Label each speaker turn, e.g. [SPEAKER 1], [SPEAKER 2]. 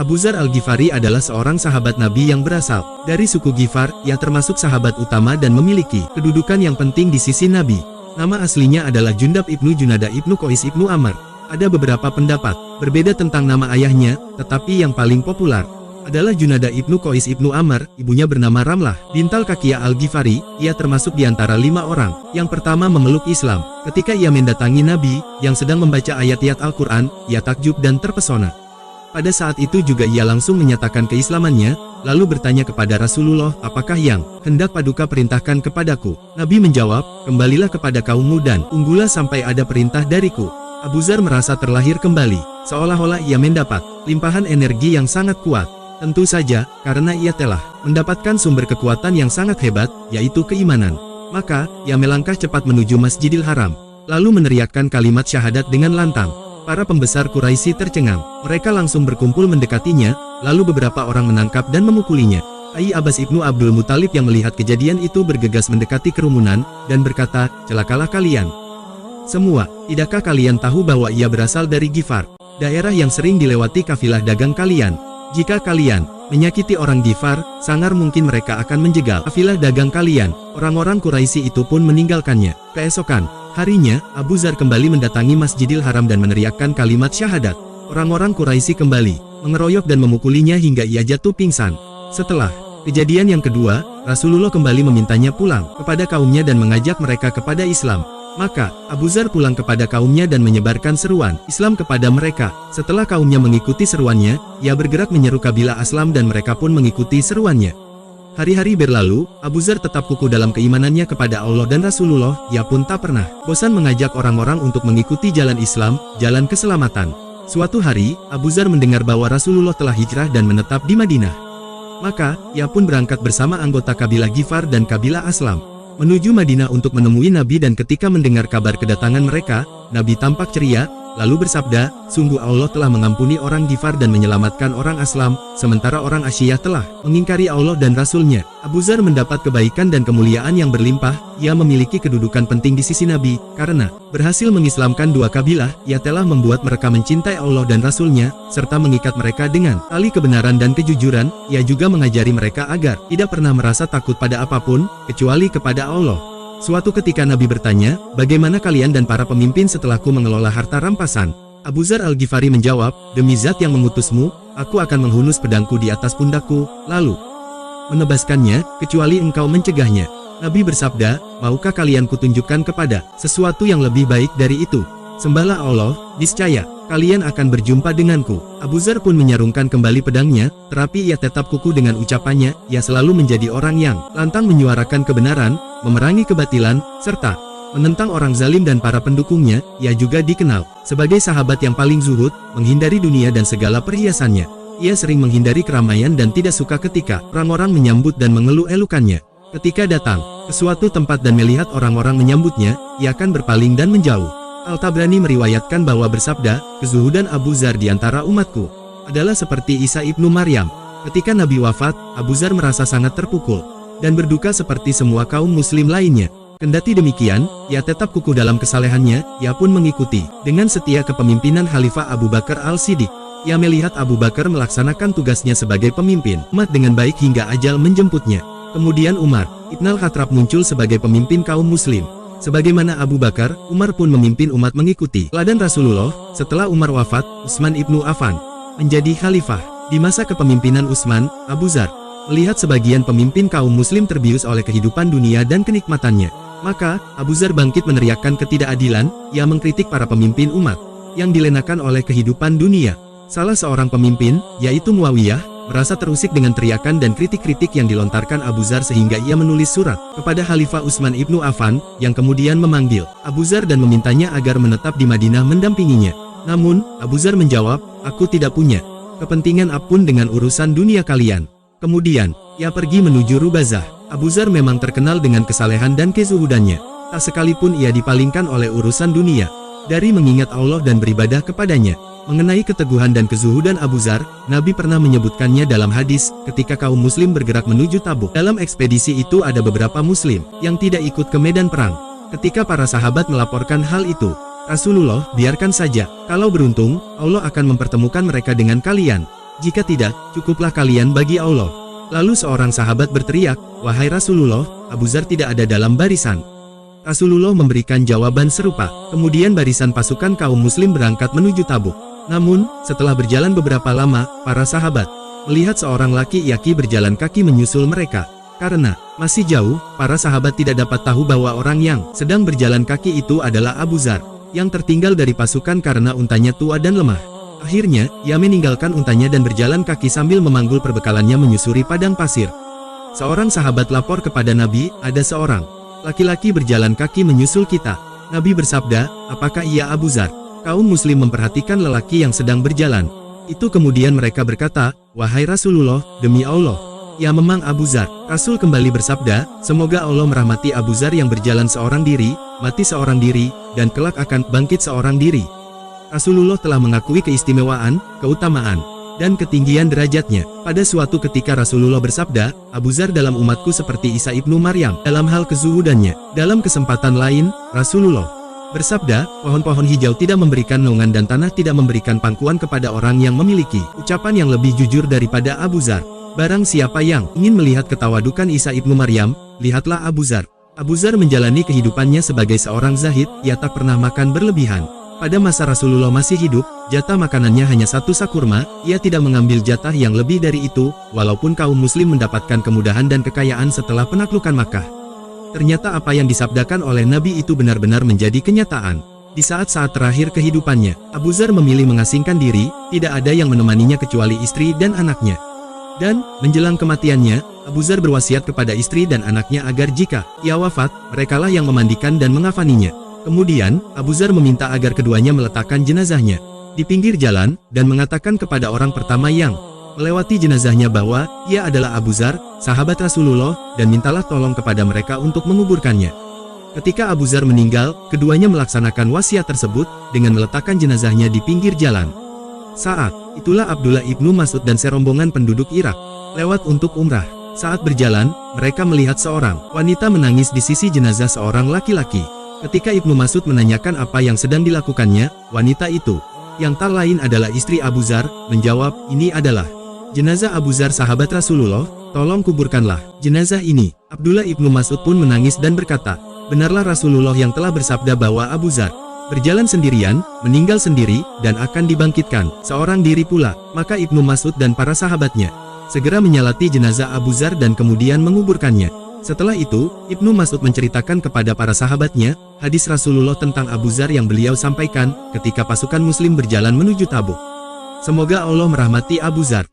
[SPEAKER 1] Abu Dzar Al-Ghifari adalah seorang sahabat Nabi yang berasal dari suku Ghifar, yang termasuk sahabat utama dan memiliki kedudukan yang penting di sisi Nabi. Nama aslinya adalah Jundab ibnu Junada ibnu Qais ibnu Amr. Ada beberapa pendapat berbeda tentang nama ayahnya, tetapi yang paling populer adalah Junada ibnu Qais ibnu Amr. Ibunya bernama Ramlah bint Al-Kakiyah Al-Ghifari. Ia termasuk di antara 5 orang yang pertama memeluk Islam. Ketika ia mendatangi Nabi yang sedang membaca ayat-ayat Al-Quran, ia takjub dan terpesona. Pada saat itu juga ia langsung menyatakan keislamannya, lalu bertanya kepada Rasulullah, apakah yang hendak paduka perintahkan kepadaku? Nabi menjawab, kembalilah kepada kaummu dan tunggulah sampai ada perintah dariku. Abu Dzar merasa terlahir kembali, seolah-olah ia mendapat limpahan energi yang sangat kuat. Tentu saja, karena ia telah mendapatkan sumber kekuatan yang sangat hebat, yaitu keimanan. Maka, ia melangkah cepat menuju Masjidil Haram, lalu meneriakkan kalimat syahadat dengan lantang. Para pembesar Quraisy tercengang. Mereka langsung berkumpul mendekatinya, lalu beberapa orang menangkap dan memukulinya. Ai Abbas ibnu Abdul Muthalib yang melihat kejadian itu bergegas mendekati kerumunan, dan berkata, celakalah kalian semua, tidakkah kalian tahu bahwa ia berasal dari Ghifar, daerah yang sering dilewati kafilah dagang kalian? Jika kalian menyakiti orang Ghifar, sangar mungkin mereka akan menjegal kafilah dagang kalian. Orang-orang Quraisy itu pun meninggalkannya. Keesokan harinya, Abu Dzar kembali mendatangi Masjidil Haram dan meneriakkan kalimat syahadat. Orang-orang Quraisy kembali mengeroyok dan memukulinya hingga ia jatuh pingsan. Setelah kejadian yang kedua, Rasulullah kembali memintanya pulang kepada kaumnya dan mengajak mereka kepada Islam. Maka, Abu Dzar pulang kepada kaumnya dan menyebarkan seruan Islam kepada mereka. Setelah kaumnya mengikuti seruannya, ia bergerak menyeru kabilah Aslam dan mereka pun mengikuti seruannya. Hari-hari berlalu, Abu Dzar tetap kukuh dalam keimanannya kepada Allah dan Rasulullah. Ia pun tak pernah bosan mengajak orang-orang untuk mengikuti jalan Islam, jalan keselamatan. Suatu hari, Abu Dzar mendengar bahwa Rasulullah telah hijrah dan menetap di Madinah. Maka, ia pun berangkat bersama anggota kabilah Ghifar dan kabilah Aslam menuju Madinah untuk menemui Nabi, dan ketika mendengar kabar kedatangan mereka, Nabi tampak ceria, lalu bersabda, sungguh Allah telah mengampuni orang Ghifar dan menyelamatkan orang Aslam, sementara orang Asyiyah telah mengingkari Allah dan Rasulnya. Abu Dzar mendapat kebaikan dan kemuliaan yang berlimpah. Ia memiliki kedudukan penting di sisi Nabi, karena berhasil mengislamkan 2 kabilah. Ia telah membuat mereka mencintai Allah dan Rasulnya, serta mengikat mereka dengan tali kebenaran dan kejujuran. Ia juga mengajari mereka agar tidak pernah merasa takut pada apapun, kecuali kepada Allah. Suatu ketika Nabi bertanya, bagaimana kalian dan para pemimpin setelahku mengelola harta rampasan? Abu Dzar Al-Ghifari menjawab, demi zat yang mengutusmu, aku akan menghunus pedangku di atas pundakku, lalu menebaskannya, kecuali engkau mencegahnya. Nabi bersabda, maukah kalian kutunjukkan kepada sesuatu yang lebih baik dari itu? Sembahlah Allah, niscaya kalian akan berjumpa denganku. Abu Dzar pun menyarungkan kembali pedangnya, tetapi ia tetap kukuh dengan ucapannya. Ia selalu menjadi orang yang lantang menyuarakan kebenaran, memerangi kebatilan, serta menentang orang zalim dan para pendukungnya. Ia juga dikenal sebagai sahabat yang paling zuhud, menghindari dunia dan segala perhiasannya. Ia sering menghindari keramaian dan tidak suka ketika orang-orang menyambut dan mengeluh-elukannya. Ketika datang ke suatu tempat dan melihat orang-orang menyambutnya, ia akan berpaling dan menjauh. Al-Tabrani meriwayatkan bahwa bersabda, kezuhudan Abu Dzar di antara umatku adalah seperti Isa ibnu Maryam. Ketika Nabi wafat, Abu Dzar merasa sangat terpukul dan berduka seperti semua kaum muslim lainnya. Kendati demikian, ia tetap kukuh dalam kesalehannya. Ia pun mengikuti dengan setia kepemimpinan Khalifah Abu Bakar Al-Siddiq. Ia melihat Abu Bakar melaksanakan tugasnya sebagai pemimpin umat dengan baik hingga ajal menjemputnya. Kemudian Umar Ibn Al-Khattab muncul sebagai pemimpin kaum muslim. Sebagaimana Abu Bakar, Umar pun memimpin umat mengikuti teladan Rasulullah. Setelah Umar wafat, Utsman ibnu Affan menjadi khalifah. Di masa kepemimpinan Utsman, Abu Dzar melihat sebagian pemimpin kaum muslim terbius oleh kehidupan dunia dan kenikmatannya. Maka, Abu Dzar bangkit meneriakkan ketidakadilan. Ia mengkritik para pemimpin umat yang dilenakan oleh kehidupan dunia. Salah seorang pemimpin, yaitu Muawiyah, merasa terusik dengan teriakan dan kritik-kritik yang dilontarkan Abu Dzar sehingga ia menulis surat kepada Khalifah Utsman ibnu Affan, yang kemudian memanggil Abu Dzar dan memintanya agar menetap di Madinah mendampinginya. Namun, Abu Dzar menjawab, aku tidak punya kepentingan apapun dengan urusan dunia kalian. Kemudian, ia pergi menuju Rubazah. Abu Dzar memang terkenal dengan kesalehan dan kezuhudannya. Tak sekalipun ia dipalingkan oleh urusan dunia dari mengingat Allah dan beribadah kepadanya. Mengenai keteguhan dan kezuhudan Abu Dzar, Nabi pernah menyebutkannya dalam hadis, ketika kaum muslim bergerak menuju Tabuk. Dalam ekspedisi itu ada beberapa muslim yang tidak ikut ke medan perang. Ketika para sahabat melaporkan hal itu, Rasulullah, biarkan saja, kalau beruntung, Allah akan mempertemukan mereka dengan kalian. Jika tidak, cukuplah kalian bagi Allah. Lalu seorang sahabat berteriak, wahai Rasulullah, Abu Dzar tidak ada dalam barisan. Rasulullah memberikan jawaban serupa, kemudian barisan pasukan kaum muslim berangkat menuju Tabuk. Namun, setelah berjalan beberapa lama, para sahabat melihat seorang laki-laki berjalan kaki menyusul mereka. Karena masih jauh, para sahabat tidak dapat tahu bahwa orang yang sedang berjalan kaki itu adalah Abu Dzar, yang tertinggal dari pasukan karena untanya tua dan lemah. Akhirnya, ia meninggalkan untanya dan berjalan kaki sambil memanggul perbekalannya menyusuri padang pasir. Seorang sahabat lapor kepada Nabi, ada seorang laki-laki berjalan kaki menyusul kita. Nabi bersabda, apakah ia Abu Dzar? Kaum muslim memperhatikan lelaki yang sedang berjalan. Itu kemudian mereka berkata, wahai Rasulullah, demi Allah, ya memang Abu Dzar. Rasul kembali bersabda, semoga Allah merahmati Abu Dzar yang berjalan seorang diri, mati seorang diri, dan kelak akan bangkit seorang diri. Rasulullah telah mengakui keistimewaan, keutamaan, dan ketinggian derajatnya. Pada suatu ketika Rasulullah bersabda, Abu Dzar dalam umatku seperti Isa ibnu Maryam dalam hal kezuhudannya. Dalam kesempatan lain, Rasulullah bersabda, pohon-pohon hijau tidak memberikan naungan dan tanah tidak memberikan pangkuan kepada orang yang memiliki ucapan yang lebih jujur daripada Abu Dzar. Barang siapa yang ingin melihat ketawadukan Isa ibnu Maryam, lihatlah Abu Dzar. Abu Dzar menjalani kehidupannya sebagai seorang zahid, ia tak pernah makan berlebihan. Pada masa Rasulullah masih hidup, jatah makanannya hanya satu sak kurma, ia tidak mengambil jatah yang lebih dari itu, walaupun kaum muslim mendapatkan kemudahan dan kekayaan setelah penaklukan Makkah. Ternyata apa yang disabdakan oleh Nabi itu benar-benar menjadi kenyataan. Di saat-saat terakhir kehidupannya, Abu Dzar memilih mengasingkan diri, tidak ada yang menemaninya kecuali istri dan anaknya. Dan, menjelang kematiannya, Abu Dzar berwasiat kepada istri dan anaknya agar jika ia wafat, merekalah yang memandikan dan mengafaninya. Kemudian, Abu Dzar meminta agar keduanya meletakkan jenazahnya di pinggir jalan, dan mengatakan kepada orang pertama yang melewati jenazahnya bahwa ia adalah Abu Dzar, sahabat Rasulullah, dan mintalah tolong kepada mereka untuk menguburkannya. Ketika Abu Dzar meninggal, keduanya melaksanakan wasiat tersebut dengan meletakkan jenazahnya di pinggir jalan. Saat itulah Abdullah ibnu Mas'ud dan serombongan penduduk Irak lewat untuk umrah. Saat berjalan, mereka melihat seorang wanita menangis di sisi jenazah seorang laki-laki. Ketika Ibnu Mas'ud menanyakan apa yang sedang dilakukannya, wanita itu, yang tak lain adalah istri Abu Dzar, menjawab, ini adalah jenazah Abu Dzar sahabat Rasulullah, tolong kuburkanlah jenazah ini. Abdullah ibnu Mas'ud pun menangis dan berkata, benarlah Rasulullah yang telah bersabda bahwa Abu Dzar berjalan sendirian, meninggal sendiri, dan akan dibangkitkan seorang diri pula. Maka Ibnu Mas'ud dan para sahabatnya segera menyalati jenazah Abu Dzar dan kemudian menguburkannya. Setelah itu, Ibnu Mas'ud menceritakan kepada para sahabatnya hadis Rasulullah tentang Abu Dzar yang beliau sampaikan ketika pasukan muslim berjalan menuju Tabuk. Semoga Allah merahmati Abu Dzar.